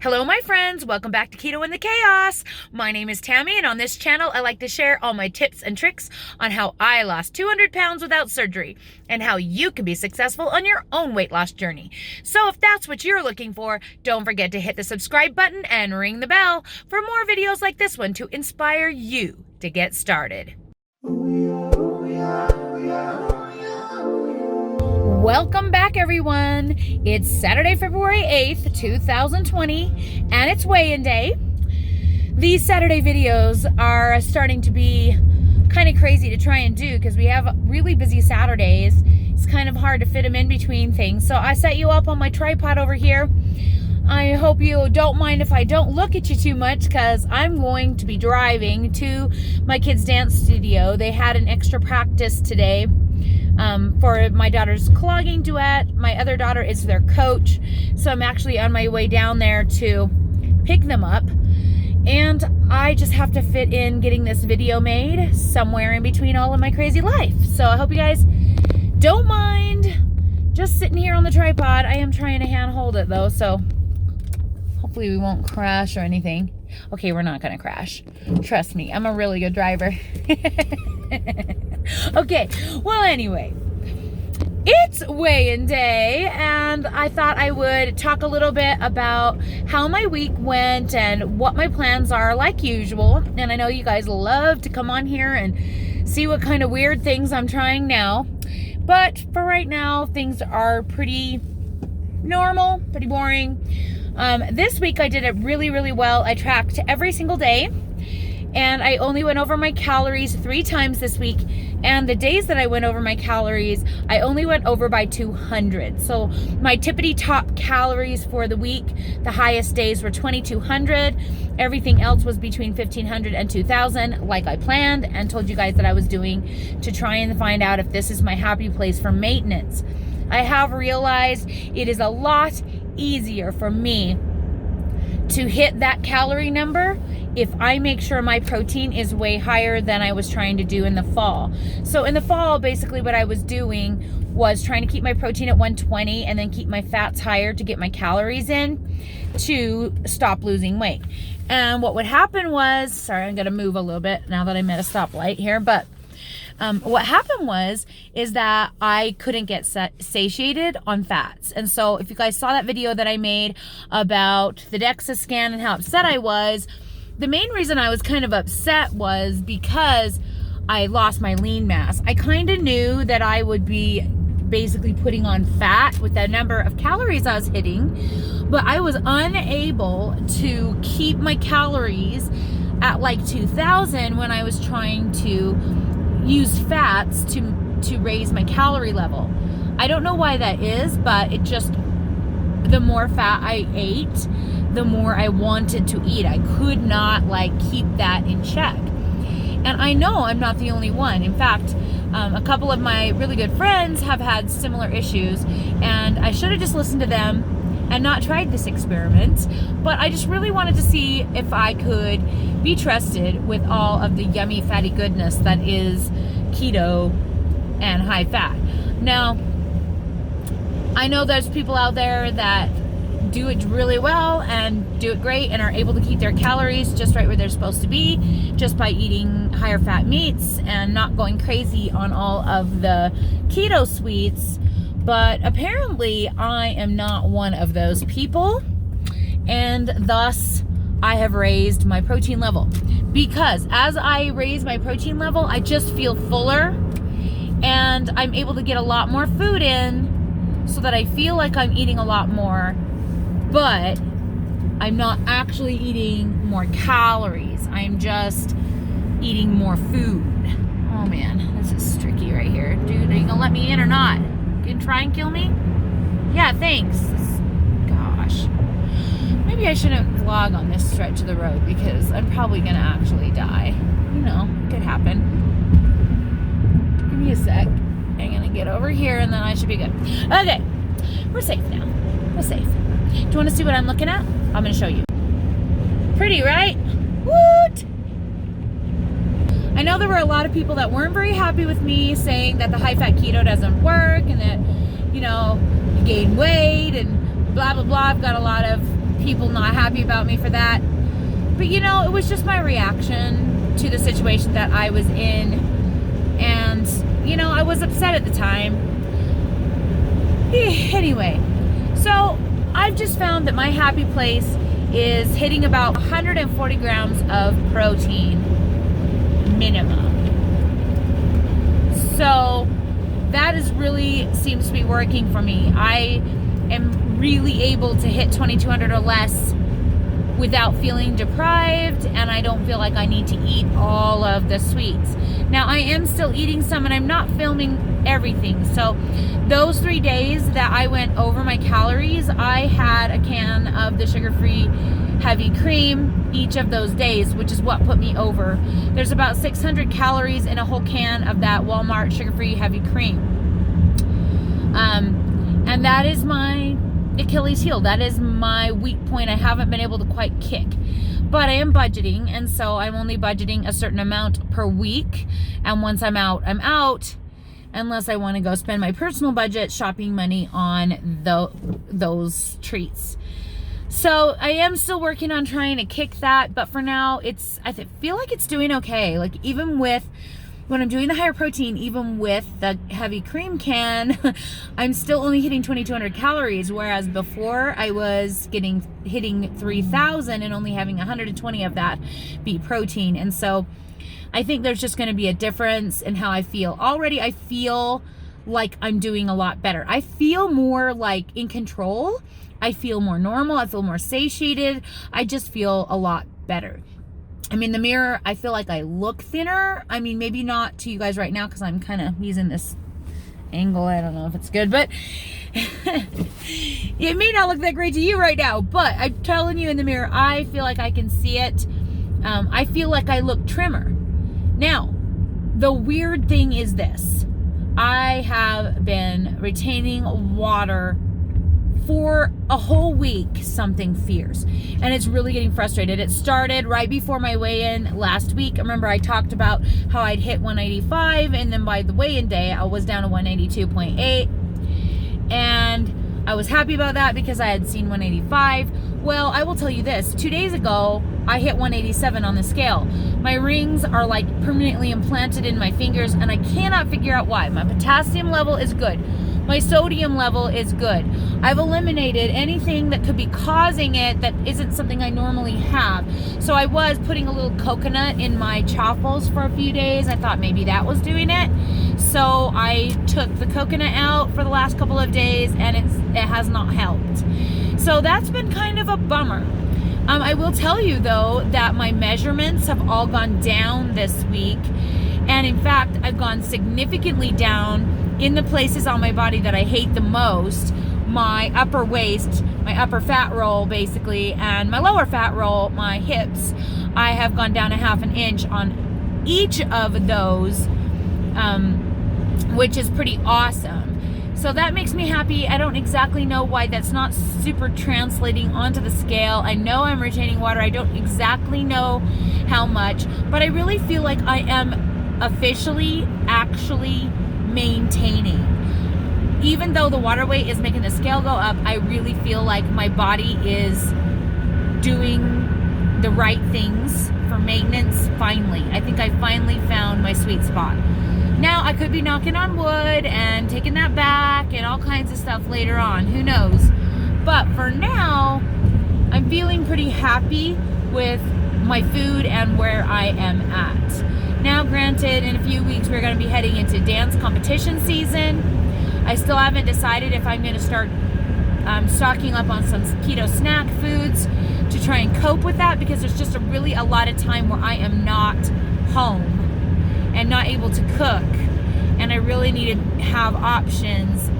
Hello, my friends. Welcome back to Keto and the Chaos. My name is Tammy, and on this channel, I like to share all my tips and tricks on how I lost 200 pounds without surgery and how you can be successful on your own weight loss journey. So if that's what you're looking for, don't forget to hit the subscribe button and ring the bell for more videos like this one to inspire you to get started. Welcome back, everyone. It's Saturday, February 8th, 2020, and it's weigh-in day. These Saturday videos are starting to be kind of crazy to try and do because we have really busy Saturdays. It's kind of hard to fit them in between things. So I set you up on my tripod over here. I hope you don't mind if I don't look at you too much because I'm going to be driving to my kids' dance studio. They had an extra practice today for my daughter's clogging duet. My other daughter is their coach, so I'm actually on my way down there to pick them up, and I just have to fit in getting this video made somewhere in between all of my crazy life. So I hope you guys don't mind just sitting here on the tripod. I am trying to hand hold it though, so hopefully we won't crash or anything. Okay, we're not gonna crash. Trust me, I'm a really good driver. Okay, well anyway, it's weigh-in day, and I thought I would talk a little bit about how my week went and what my plans are like usual. And I know you guys love to come on here and see what kind of weird things I'm trying now. But for right now, things are pretty normal, pretty boring. This week I did it really, really well. I tracked every single day, and I only went over my calories 3 times this week. And the days that I went over my calories, I only went over by 200. So my tippity top calories for the week, the highest days were 2,200. Everything else was between 1,500 and 2,000, like I planned and told you guys that I was doing to try and find out if this is my happy place for maintenance. I have realized it is a lot easier for me to hit that calorie number if I make sure my protein is way higher than I was trying to do in the fall. So in the fall, basically what I was doing was trying to keep my protein at 120 and then keep my fats higher to get my calories in to stop losing weight. And what would happen was, sorry, I'm gonna move a little bit now that I'm at a stoplight here, but what happened is that I couldn't get satiated on fats. And so if you guys saw that video that I made about the DEXA scan and how upset I was, the main reason I was kind of upset was because I lost my lean mass. I kind of knew that I would be basically putting on fat with the number of calories I was hitting, but I was unable to keep my calories at like 2,000 when I was trying to use fats to raise my calorie level. I don't know why that is, but it just, the more fat I ate, the more I wanted to eat. I could not keep that in check. And I know I'm not the only one. In fact, a couple of my really good friends have had similar issues, and I should have just listened to them and not tried this experiment, but I just really wanted to see if I could be trusted with all of the yummy fatty goodness that is keto and high fat. Now, I know there's people out there that do it really well and do it great and are able to keep their calories just right where they're supposed to be just by eating higher fat meats and not going crazy on all of the keto sweets. But apparently I am not one of those people, and thus I have raised my protein level, because as I raise my protein level, I just feel fuller and I'm able to get a lot more food in so that I feel like I'm eating a lot more, but I'm not actually eating more calories. I'm just eating more food. Oh man, this is tricky right here. Dude, are you gonna let me in or not? You can try and kill me? Yeah, thanks. Gosh. Maybe I shouldn't vlog on this stretch of the road because I'm probably gonna actually die. You know, it could happen. Give me a sec. I'm gonna get over here and then I should be good. Okay, we're safe now. We're safe. Do you want to see what I'm looking at? I'm gonna show you. Pretty, right? Woot! I know there were a lot of people that weren't very happy with me saying that the high-fat keto doesn't work and that, you know, you gain weight and blah, blah, blah. I've got a lot of people not happy about me for that. But you know, it was just my reaction to the situation that I was in. And, you know, I was upset at the time. Anyway, so I've just found that my happy place is hitting about 140 grams of protein minimum. So that is really seems to be working for me. I am really able to hit 2200 or less without feeling deprived, and I don't feel like I need to eat all of the sweets. Now, I am still eating some, and I'm not filming everything. So those 3 days that I went over my calories, I had a can of the sugar-free heavy cream each of those days, which is what put me over. There's about 600 calories in a whole can of that Walmart sugar-free heavy cream. And that is my Achilles heel. That is my weak point. I haven't been able to quite kick, but I am budgeting, and so I'm only budgeting a certain amount per week, and once I'm out, I'm out, unless I want to go spend my personal budget shopping money on those treats. So I am still working on trying to kick that, but for now I feel like it's doing okay. Like, even with when I'm doing the higher protein, even with the heavy cream can, I'm still only hitting 2200 calories, whereas before I was hitting 3000 and only having 120 of that be protein. And so I think there's just going to be a difference in how I feel. Already I feel like I'm doing a lot better. I feel more like in control. I feel more normal. I feel more satiated. I just feel a lot better. I mean, the mirror, I feel like I look thinner. I mean, maybe not to you guys right now because I'm kind of using this angle. I don't know if it's good, but it may not look that great to you right now. But I'm telling you, in the mirror, I feel like I can see it. I feel like I look trimmer. Now, the weird thing is this. I have been retaining water for a whole week, something fierce, and it's really getting frustrated. It started right before my weigh-in last week. Remember, I talked about how I'd hit 185, and then by the weigh-in day I was down to 182.8, and I was happy about that because I had seen 185. Well, I will tell you this, 2 days ago I hit 187 on the scale. My rings are like permanently implanted in my fingers, and I cannot figure out why. My potassium level is good. My sodium level is good. I've eliminated anything that could be causing it that isn't something I normally have. So I was putting a little coconut in my chaffles for a few days. I thought maybe that was doing it. So I took the coconut out for the last couple of days, and it has not helped. So that's been kind of a bummer. I will tell you though that my measurements have all gone down this week. And in fact, I've gone significantly down in the places on my body that I hate the most. My upper waist, my upper fat roll basically, and my lower fat roll, my hips. I have gone down 1/2 inch on each of those, which is pretty awesome. So that makes me happy. I don't exactly know why that's not super translating onto the scale. I know I'm retaining water. I don't exactly know how much, but I really feel like I am officially actually maintaining. Even though the water weight is making the scale go up, I really feel like my body is doing the right things for maintenance finally. I think I finally found my sweet spot. Now, I could be knocking on wood and taking that back and all kinds of stuff later on. Who knows? But for now, I'm feeling pretty happy with my food and where I am at. Now, granted, in a few weeks, we're going to be heading into dance competition season. I still haven't decided if I'm going to start stocking up on some keto snack foods to try and cope with that, because there's just really a lot of time where I am not home and not able to cook, and I really need to have options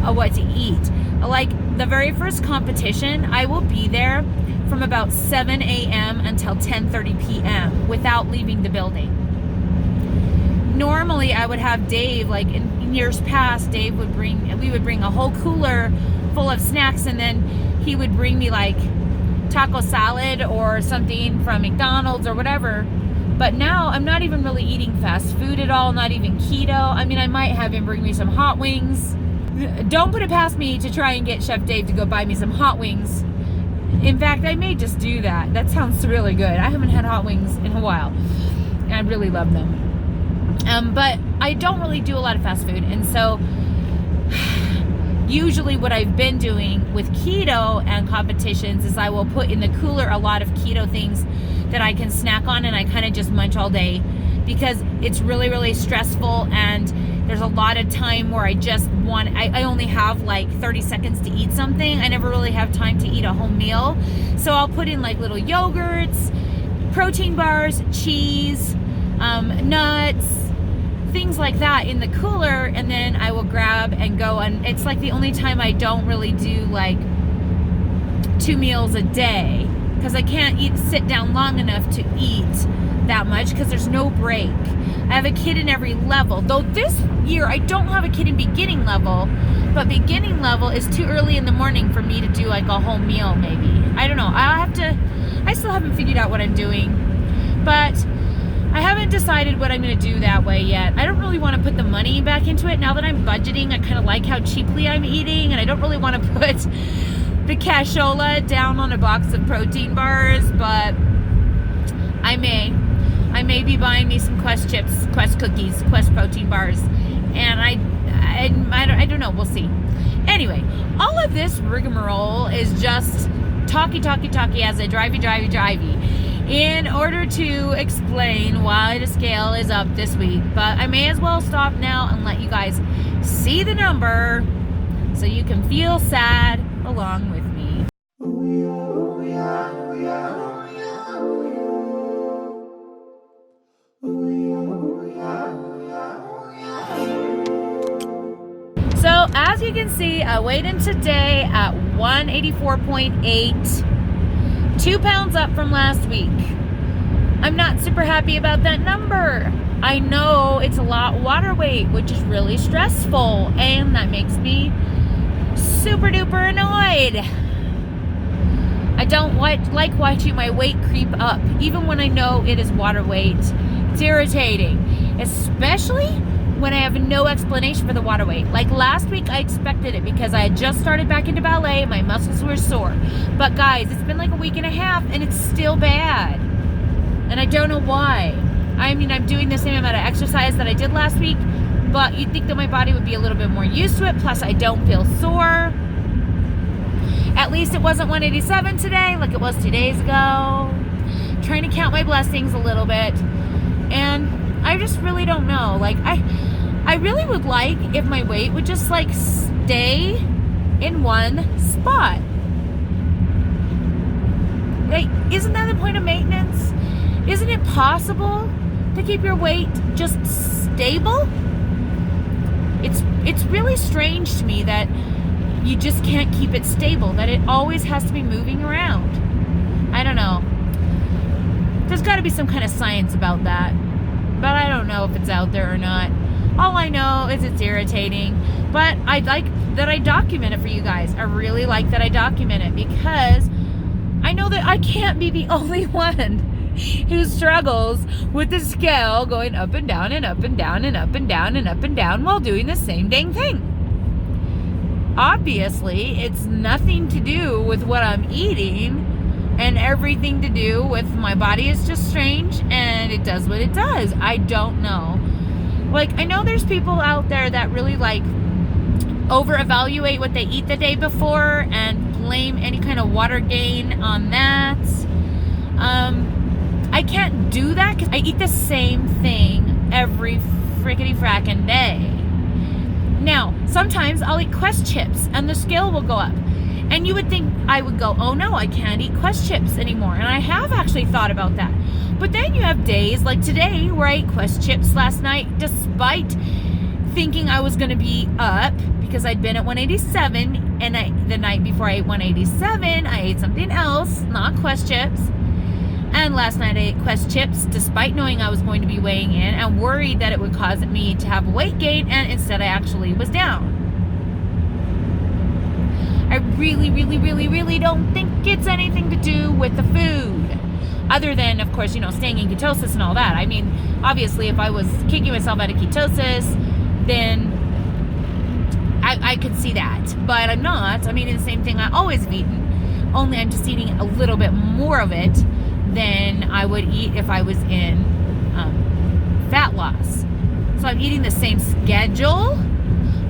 of what to eat. Like the very first competition, I will be there from about 7 a.m. until 10:30 p.m. without leaving the building. Normally I would have Dave, like in years past, we would bring a whole cooler full of snacks, and then he would bring me like taco salad or something from McDonald's or whatever. But now I'm not even really eating fast food at all, not even keto. I mean, I might have him bring me some hot wings. Don't put it past me to try and get Chef Dave to go buy me some hot wings In fact, I may just do that. That sounds really good. I haven't had hot wings in a while, and I really love them. But I don't really do a lot of fast food, and so usually what I've been doing with keto and competitions is I will put in the cooler a lot of keto things that I can snack on, and I kind of just munch all day, because it's really, really stressful, and there's a lot of time where I only have like 30 seconds to eat something. I never really have time to eat a whole meal. So I'll put in like little yogurts, protein bars, cheese, nuts, things like that in the cooler, and then I will grab and go. And it's like the only time I don't really do like 2 meals a day, because I can't sit down long enough to eat that much, because there's no break. I have a kid in every level, though this year I don't have a kid in beginning level, but beginning level is too early in the morning for me to do like a whole meal. Maybe, I don't know, I still haven't figured out what I'm doing, but I haven't decided what I'm going to do that way yet. I don't really want to put the money back into it now that I'm budgeting. I kind of like how cheaply I'm eating, and I don't really want to put the cashola down on a box of protein bars, but I may be buying me some Quest chips, Quest cookies, Quest protein bars, and I don't know, we'll see. Anyway, all of this rigmarole is just talky as a drivey in order to explain why the scale is up this week. But I may as well stop now and let you guys see the number so you can feel sad along with me. So as you can see, I weighed in today at 184.8, 2 pounds up from last week. I'm not super happy about that number. I know it's a lot water weight, which is really stressful, and that makes me super duper annoyed. I don't like watching my weight creep up, even when I know it is water weight. It's irritating, especially when I have no explanation for the water weight. Like last week, I expected it because I had just started back into ballet and my muscles were sore. But guys, it's been like a week and a half and it's still bad. And I don't know why. I mean, I'm doing the same amount of exercise that I did last week, but you'd think that my body would be a little bit more used to it. Plus, I don't feel sore. At least it wasn't 187 today like it was 2 days ago. Trying to count my blessings a little bit. And I just really don't know. Like, I really would like if my weight would just like stay in one spot. Like, isn't that the point of maintenance? Isn't it possible to keep your weight just stable? It's really strange to me that you just can't keep it stable, that it always has to be moving around. I don't know. There's got to be some kind of science about that, but I don't know if it's out there or not. All I know is it's irritating, but I like that I document it for you guys. I really like that I document it because I know that I can't be the only one who struggles with the scale going up and down and up and down and up and down and up and down while doing the same dang thing. Obviously, it's nothing to do with what I'm eating and everything to do with my body is just strange and it does what it does. I don't know. Like, I know there's people out there that really like over-evaluate what they eat the day before and blame any kind of water gain on that. I can't do that because I eat the same thing every frickety frackin' day. Now, sometimes I'll eat Quest chips and the scale will go up. And you would think I would go, oh no, I can't eat Quest chips anymore. And I have actually thought about that. But then you have days like today where I ate Quest chips last night despite thinking I was going to be up because I'd been at 187. And the night before I ate 187, I ate something else, not Quest chips. And last night I ate Quest chips despite knowing I was going to be weighing in and worried that it would cause me to have a weight gain, and instead I actually was down. I really don't think it's anything to do with the food. Other than, of course, staying in ketosis and all that. I mean, obviously if I was kicking myself out of ketosis, then I could see that. But I'm not. I'm eating the same thing I always have eaten. only I'm just eating a little bit more of it than I would eat if I was in fat loss. So I'm eating the same schedule.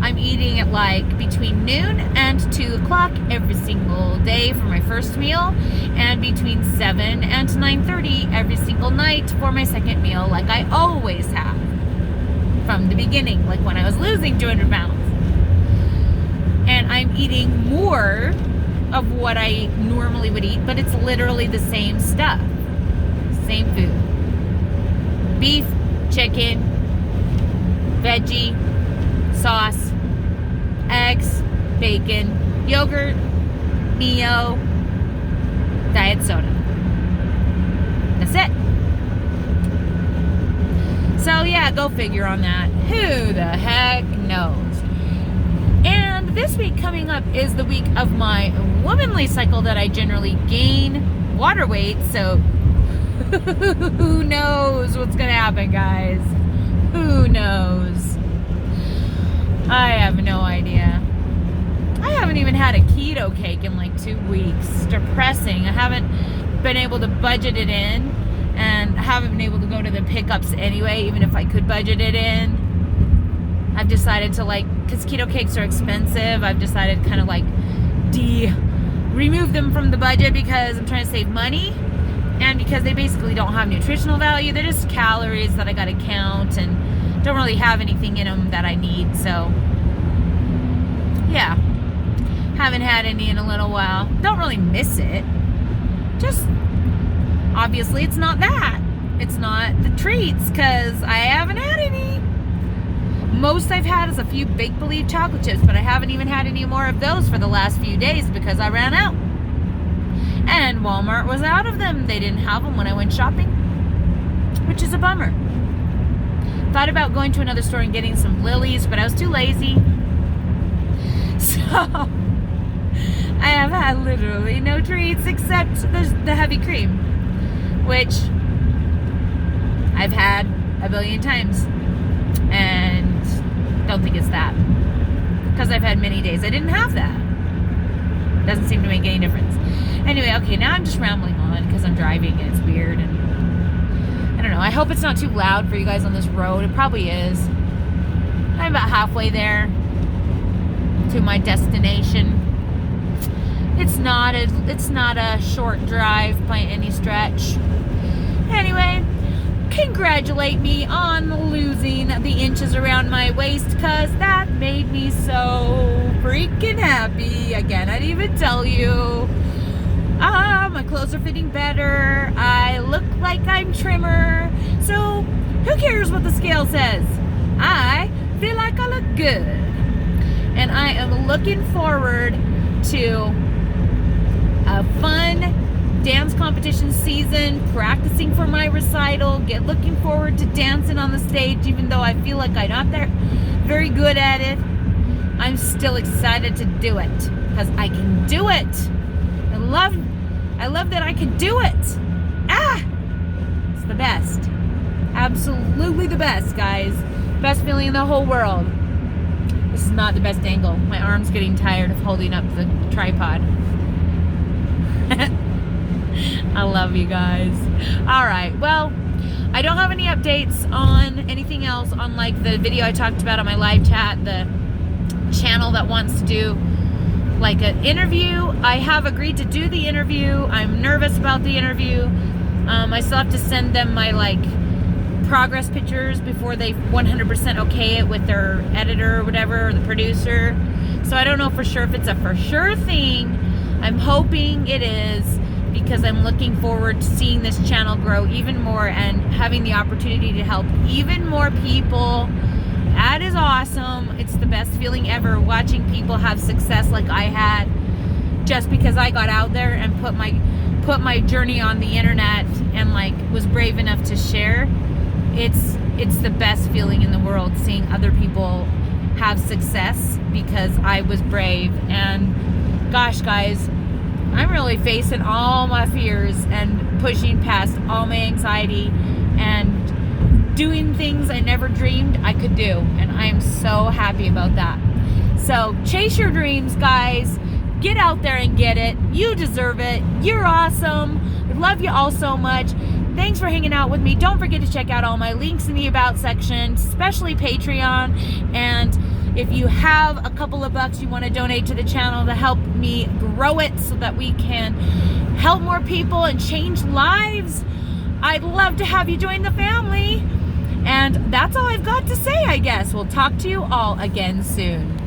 I'm eating at like between noon and 2 o'clock every single day for my first meal, and between 7 and 9:30 every single night for my second meal, like I always have from the beginning, like when I was losing 200 pounds. And I'm eating more of what I normally would eat, but it's literally the same stuff. Same food. Beef, chicken, veggie, sauce, eggs, bacon, yogurt, Mio, diet soda. That's it. So yeah, go figure on that. Who the heck knows? And this week coming up is the week of my womanly cycle that I generally gain water weight. So who knows what's gonna happen, guys? Who knows? I have no idea. I haven't even had a keto cake in like 2 weeks. It's depressing. I haven't been able to budget it in, and I haven't been able to go to the pickups anyway, even if I could budget it in. I've decided to, like, because keto cakes are expensive, I've decided kind of like remove them from the budget because I'm trying to save money, and because they basically don't have nutritional value. They're just calories that I gotta count and don't really have anything in them that I need. So yeah, haven't had any in a little while. Don't really miss it, just obviously it's not that. It's not the treats, because I haven't had any. Most I've had is a few Make Believe chocolate chips, but I haven't even had any more of those for the last few days because I ran out. And Walmart was out of them. They didn't have them when I went shopping, which is a bummer. Thought about going to another store and getting some Lily's, but I was too lazy. So I have had literally no treats except the heavy cream, which I've had a billion times. And don't think it's that, because I've had many days I didn't have that. Doesn't seem to make any difference. Anyway, okay, now I'm just rambling on because I'm driving and it's weird, and I don't know. I hope it's not too loud for you guys on this road. It probably is. I'm about halfway there to my destination. It's not a short drive by any stretch. Anyway, congratulate me on losing the inches around my waist, because that made me so freaking happy. I cannot even tell you. My clothes are fitting better. I look like I'm trimmer. So who cares what the scale says? I feel like I look good. And I am looking forward to a fun dance competition season, practicing for my recital, looking forward to dancing on the stage, even though I feel like I'm not there very good at it. I'm still excited to do it because I can do it. I love that I can do it. It's the best. Absolutely the best, guys. Best feeling in the whole world. This is not the best angle. My arm's getting tired of holding up the tripod. I love you guys. All right, well, I don't have any updates on anything else on like the video I talked about on my live chat, the channel that wants to do like an interview. I have agreed to do the interview. I'm nervous about the interview. I still have to send them my like progress pictures before they 100% okay it with their editor or whatever, or the producer. So I don't know for sure if it's a for sure thing. I'm hoping it is, because I'm looking forward to seeing this channel grow even more and having the opportunity to help even more people. That is awesome. It's the best feeling ever, watching people have success like I had, just because I got out there and put my journey on the internet and like was brave enough to share. It's the best feeling in the world, seeing other people have success because I was brave. And gosh, guys, I'm really facing all my fears and pushing past all my anxiety and doing things I never dreamed I could do. And I am so happy about that. So chase your dreams, guys. Get out there and get it. You deserve it. You're awesome. I love you all so much. Thanks for hanging out with me. Don't forget to check out all my links in the About section, especially Patreon. And if you have a couple of bucks you want to donate to the channel to help me grow it so that we can help more people and change lives, I'd love to have you join the family. And that's all I've got to say, I guess. We'll talk to you all again soon.